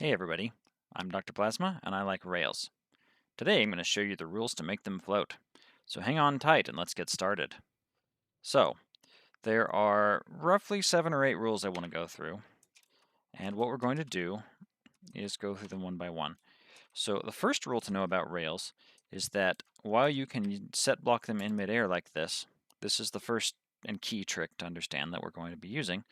Hey everybody, I'm Dr. Plasma and I like Rails. Today I'm going to show you the rules to make them float. So hang on tight and let's get started. So, there are roughly 7 or 8 rules I want to go through. And what we're going to do is go through them one by one. So the first rule to know about Rails is that while you can set block them in midair like this is the first and key trick to understand that we're going to be using.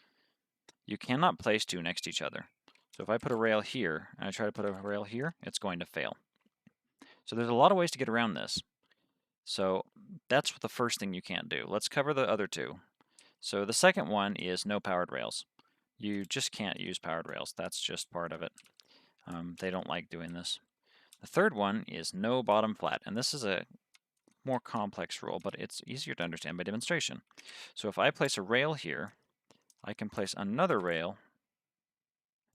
You cannot place two next to each other. So if I put a rail here and I try to put a rail here, it's going to fail. So there's a lot of ways to get around this. So that's the first thing you can't do. Let's cover the other two. So the second one is no powered rails. You just can't use powered rails. That's just part of it. They don't like doing this. The third one is no bottom flat, and this is a more complex rule, but it's easier to understand by demonstration. So if I place a rail here, I can place another rail.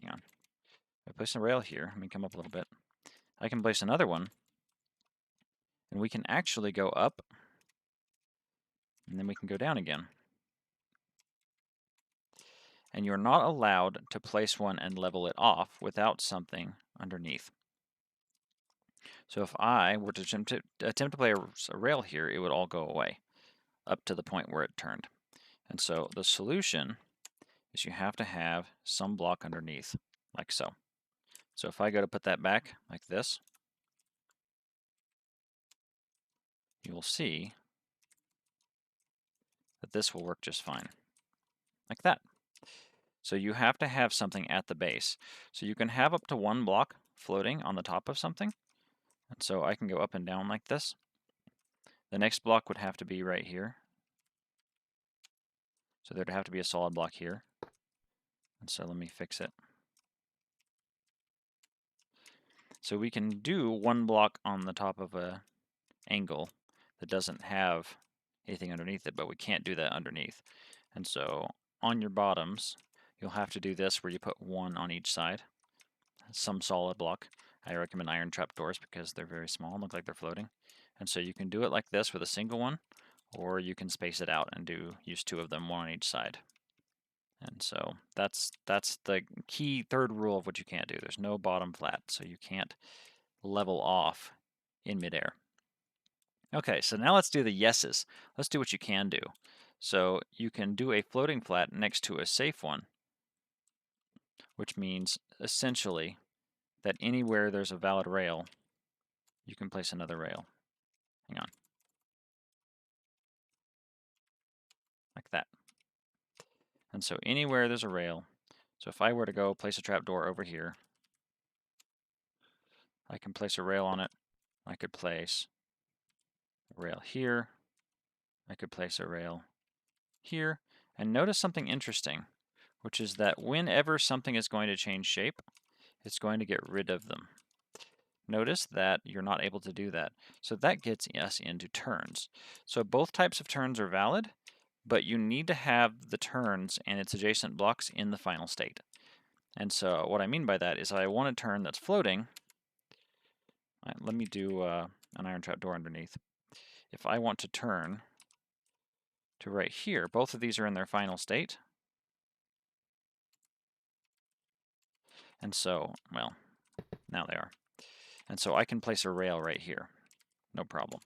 Hang on. If I place a rail here, let me come up a little bit. I can place another one, and we can actually go up, and then we can go down again. And you're not allowed to place one and level it off without something underneath. So if I were to attempt to play a rail here, it would all go away up to the point where it turned. And so the solution is you have to have some block underneath, like so. So if I go to put that back like this, you will see that this will work just fine, like that. So you have to have something at the base. So you can have up to one block floating on the top of something. And so I can go up and down like this. The next block would have to be right here. So there'd have to be a solid block here. And so let me fix it. So we can do one block on the top of a angle that doesn't have anything underneath it, but we can't do that underneath. And so on your bottoms, you'll have to do this where you put one on each side, some solid block. I recommend iron trapdoors because they're very small and look like they're floating. And so you can do it like this with a single one, or you can space it out and use two of them, one on each side. And so that's the key third rule of what you can't do. There's no bottom flat, so you can't level off in midair. Okay, so now let's do the yeses. Let's do what you can do. So you can do a floating flat next to a safe one, which means essentially that anywhere there's a valid rail, you can place another rail. Hang on. Like that. And so anywhere there's a rail, so if I were to go place a trapdoor over here, I can place a rail on it. I could place a rail here. I could place a rail here. And notice something interesting, which is that whenever something is going to change shape, it's going to get rid of them. Notice that you're not able to do that. So that gets us into turns. So both types of turns are valid, but you need to have the turns and its adjacent blocks in the final state. And so what I mean by that is I want a turn that's floating. Right, let me do an iron trapdoor underneath. If I want to turn to right here, both of these are in their final state. And so, well, now they are. And so I can place a rail right here, no problem.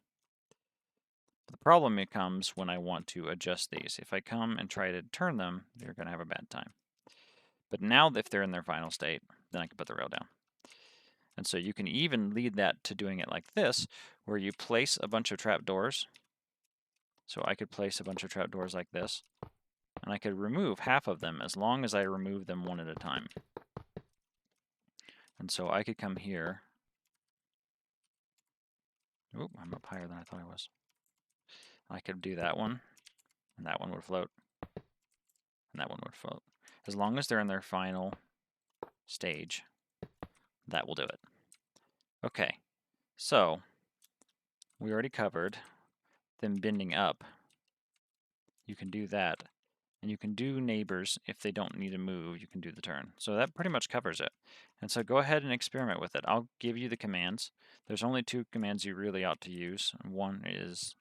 The problem becomes when I want to adjust these. If I come and try to turn them, you're going to have a bad time. But now if they're in their final state, then I can put the rail down. And so you can even lead that to doing it like this, where you place a bunch of trapdoors. So I could place a bunch of trapdoors like this, and I could remove half of them as long as I remove them one at a time. And so I could come here. Oop, I'm up higher than I thought I was. I could do that one, and that one would float, and that one would float. As long as they're in their final stage, that will do it. Okay, so we already covered them bending up. You can do that, and you can do neighbors if they don't need to move. You can do the turn. So that pretty much covers it. And so go ahead and experiment with it. I'll give you the commands. There's only two commands you really ought to use. One is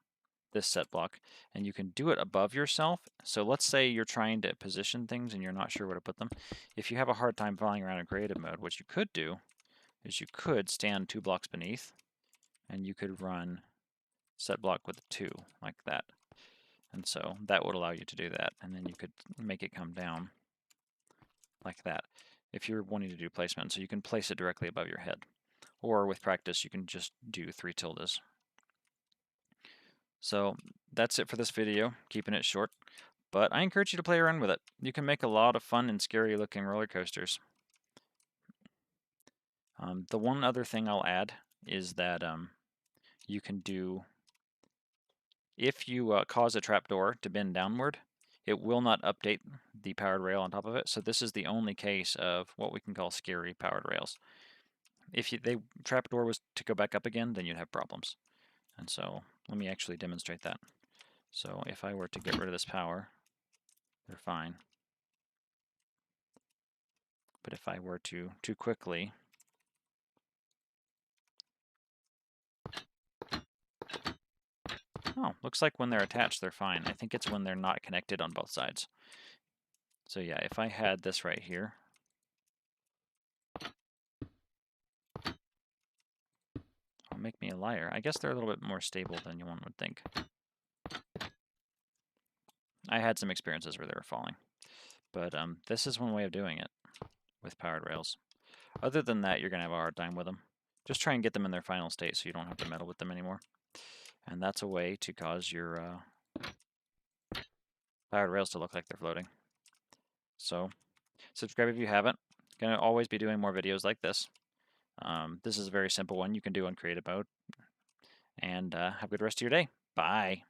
this set block, and you can do it above yourself. So let's say you're trying to position things and you're not sure where to put them. If you have a hard time flying around in creative mode, what you could do is you could stand 2 blocks beneath, and you could run set block with 2 like that. And so that would allow you to do that, and then you could make it come down like that if you're wanting to do placement. So you can place it directly above your head, or with practice you can just do 3 tildes. So that's it for this video, keeping it short, but I encourage you to play around with it. You can make a lot of fun and scary looking roller coasters. The one other thing I'll add is that you can do, if you cause a trapdoor to bend downward, it will not update the powered rail on top of it. So this is the only case of what we can call scary powered rails. If the trapdoor was to go back up again, then you'd have problems. And so let me actually demonstrate that. So if I were to get rid of this power, they're fine. But if I were to too quickly, oh, looks like when they're attached, they're fine. I think it's when they're not connected on both sides. So yeah, if I had this right here, it'll make me a liar. I guess they're a little bit more stable than one would think. I had some experiences where they were falling. But this is one way of doing it with powered rails. Other than that, you're going to have a hard time with them. Just try and get them in their final state so you don't have to meddle with them anymore. And that's a way to cause your powered rails to look like they're floating. So subscribe if you haven't. Going to always be doing more videos like this. This is a very simple one you can do on creative mode. And have a good rest of your day. Bye.